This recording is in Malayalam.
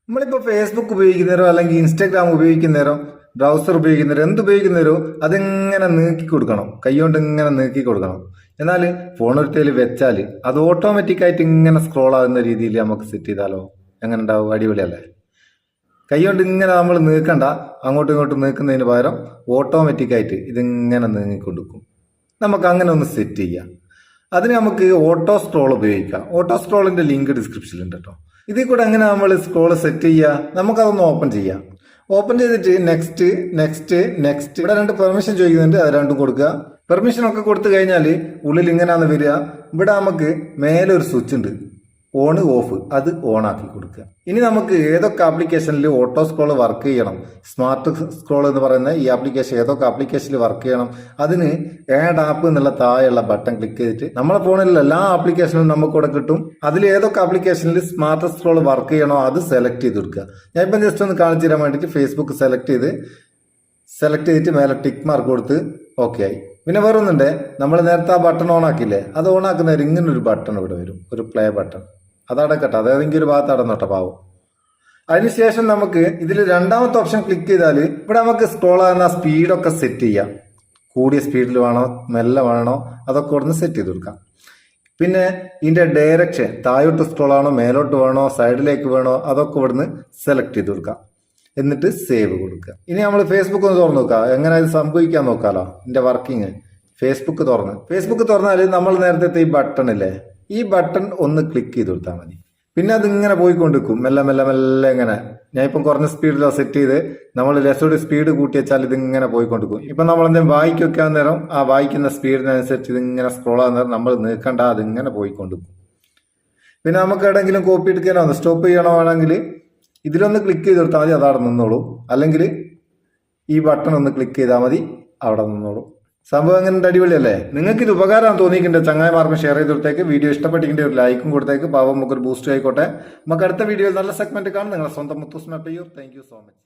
നമ്മളിപ്പോൾ ഫേസ്ബുക്ക് ഉപയോഗിക്കുന്നവരോ അല്ലെങ്കിൽ ഇൻസ്റ്റാഗ്രാം ഉപയോഗിക്കുന്നവരോ ബ്രൗസർ ഉപയോഗിക്കുന്നവരോ എന്തുപയോഗിക്കുന്നവരോ അതെങ്ങനെ നീക്കി കൊടുക്കണം, കൈകൊണ്ട് ഇങ്ങനെ നീക്കി കൊടുക്കണം. എന്നാൽ ഫോണെടുത്തതിൽ വെച്ചാൽ അത് ഓട്ടോമാറ്റിക്കായിട്ട് ഇങ്ങനെ സ്ക്രോൾ ആകുന്ന രീതിയിൽ നമുക്ക് സെറ്റ് ചെയ്താലോ എങ്ങനെ ഉണ്ടാവും? അടിപൊളിയല്ലേ? കൈകൊണ്ട് ഇങ്ങനെ നമ്മൾ നീക്കണ്ട, അങ്ങോട്ടും ഇങ്ങോട്ടും നീക്കുന്നതിന് പകരം ഓട്ടോമാറ്റിക്കായിട്ട് ഇതിങ്ങനെ നീങ്ങിക്കൊടുക്കും. നമുക്ക് അങ്ങനെ ഒന്ന് സെറ്റ് ചെയ്യാം. അതിന് നമുക്ക് ഓട്ടോ സ്ക്രോൾ ഉപയോഗിക്കാം. ഓട്ടോ സ്ക്രോളിന്റെ ലിങ്ക് ഡിസ്ക്രിപ്ഷനിലുണ്ട് കേട്ടോ. ഇതിൽ കൂടെ എങ്ങനെ നമ്മൾ സ്ക്രോൾ സെറ്റ് ചെയ്യുക, നമുക്കതൊന്ന് ഓപ്പൺ ചെയ്യാം. ഓപ്പൺ ചെയ്തിട്ട് നെക്സ്റ്റ് നെക്സ്റ്റ് നെക്സ്റ്റ് ഇവിടെ 2 പെർമിഷൻ ചോദിക്കുന്നുണ്ട്, അത് രണ്ടും കൊടുക്കുക. പെർമിഷൻ ഒക്കെ കൊടുത്തു കഴിഞ്ഞാൽ ഉള്ളിൽ ഇങ്ങനെയാണ് വരിക. ഇവിടെ നമുക്ക് മേലെ ഒരു സ്വിച്ച് ഉണ്ട്, ഓൺ ഓഫ്, അത് ഓൺ ആക്കി കൊടുക്കുക. ഇനി നമുക്ക് ഏതൊക്കെ ആപ്ലിക്കേഷനിൽ ഓട്ടോ സ്ക്രോൾ വർക്ക് ചെയ്യണം, സ്മാർട്ട് സ്ക്രോൾ എന്ന് പറയുന്ന ഈ ആപ്ലിക്കേഷൻ ഏതൊക്കെ ആപ്ലിക്കേഷനിൽ വർക്ക് ചെയ്യണം, അതിന് ആഡ് ആപ്പ് എന്നുള്ള താഴെയുള്ള ബട്ടൺ ക്ലിക്ക് ചെയ്തിട്ട് നമ്മളെ ഫോണിലുള്ള എല്ലാ ആപ്ലിക്കേഷനും നമുക്കിവിടെ കിട്ടും. അതിൽ ഏതൊക്കെ ആപ്ലിക്കേഷനിൽ സ്മാർട്ട് സ്ക്രോൾ വർക്ക് ചെയ്യണോ അത് സെലക്ട് ചെയ്ത് കൊടുക്കുക. ഞാൻ ഇപ്പം ജസ്റ്റ് ഒന്ന് കാണിച്ചു തരാൻ വേണ്ടിയിട്ട് ഫേസ്ബുക്ക് സെലക്ട് ചെയ്തിട്ട് മേലെ ടിക്ക് മാർക്ക് കൊടുത്ത് ഓക്കെ ആയി. പിന്നെ വേറെ ഒന്നുണ്ട്, നമ്മൾ നേരത്തെ ആ ബട്ടൺ ഓൺ ആക്കില്ലേ, അത് ഓൺ ആക്കുന്നവർ ഇങ്ങനെ ഒരു ബട്ടൺ ഇവിടെ വരും, ഒരു പ്ലേ ബട്ടൺ. അതടക്കട്ടെ, അതേതെങ്കിലും ഒരു ഭാഗത്ത് അടന്നോട്ടെ പാവം. അതിനുശേഷം നമുക്ക് ഇതിൽ 2ാമത്തെ ഓപ്ഷൻ ക്ലിക്ക് ചെയ്താൽ ഇവിടെ നമുക്ക് സ്ക്രോൾ ആകുന്ന സ്പീഡൊക്കെ സെറ്റ് ചെയ്യാം. കൂടിയ സ്പീഡിൽ വേണോ മെല്ലെ വേണോ അതൊക്കെ ഇവിടുന്ന് സെറ്റ് ചെയ്ത് കൊടുക്കാം. പിന്നെ ഇതിന്റെ ഡയറക്ഷൻ താഴോട്ട് സ്ക്രോൾ ആണോ മേലോട്ട് വേണോ സൈഡിലേക്ക് വേണോ അതൊക്കെ ഇവിടുന്ന് സെലക്ട് ചെയ്ത് കൊടുക്കാം. എന്നിട്ട് സേവ് കൊടുക്കുക. ഇനി നമ്മൾ ഫേസ്ബുക്ക് ഒന്ന് തുറന്നു നോക്കാം, എങ്ങനെ ഇത് സംഭവിക്കാൻ നോക്കാലോ. ഇതിന്റെ വർക്കിംഗ് ഫേസ്ബുക്ക് തുറന്നാൽ നമ്മൾ നേരത്തെ ഈ ബട്ടൺ ഇല്ലേ, ഈ ബട്ടൺ ഒന്ന് ക്ലിക്ക് ചെയ്ത് കൊടുത്താൽ മതി. പിന്നെ അതിങ്ങനെ പോയിക്കൊണ്ടിരിക്കും, മെല്ലെ മെല്ലെ മെല്ലെ ഇങ്ങനെ. ഞാൻ ഇപ്പം കുറഞ്ഞ സ്പീഡിലോ സെറ്റ് ചെയ്ത് നമ്മൾ ലെസോട് സ്പീഡ് കൂട്ടി വെച്ചാൽ ഇതിങ്ങനെ പോയിക്കൊണ്ടിരിക്കും. ഇപ്പം നമ്മൾ എന്തെങ്കിലും വായിക്കൊക്കെ നേരം ആ വായിക്കുന്ന സ്പീഡിനനുസരിച്ച് ഇതിങ്ങനെ സ്ക്രോൾ ആകുന്ന നേരം നമ്മൾ നീക്കണ്ട, അതിങ്ങനെ പോയിക്കൊണ്ടിരിക്കും. പിന്നെ നമുക്ക് എവിടെയെങ്കിലും കോപ്പി എടുക്കാനോ സ്റ്റോപ്പ് ചെയ്യണോ ആണെങ്കിൽ ഇതിലൊന്ന് ക്ലിക്ക് ചെയ്ത് കൊടുത്താൽ മതി, അതവിടെ നിന്നോളും. അല്ലെങ്കിൽ ഈ ബട്ടൺ ഒന്ന് ക്ലിക്ക് ചെയ്താൽ മതി, അവിടെ നിന്നോളും. സംഭവം എങ്ങനെ അടിപൊളിയല്ലേ? നിങ്ങൾക്ക് ഇത് ഉപകാരം തോന്നിയിട്ടുണ്ട്, ചങ്ങായിമാർക്കും ഷെയർ ചെയ്ത് കൊടുത്തേക്ക്. വീഡിയോ ഇഷ്ടപ്പെട്ടിട്ടുണ്ട് ഒരു ലൈക്കും കൊടുത്തേക്ക്, പാവം നമുക്കൊരു ബൂസ്റ്റ് ആയിക്കോട്ടെ. നമുക്ക് അടുത്ത വീഡിയോയിൽ നല്ല സെഗ്മെന്റ് കാണും. നിങ്ങളെ സ്വന്തം മുത്തൂസ് മാപ്പ് ചെയ്യൂ. Thank you so much.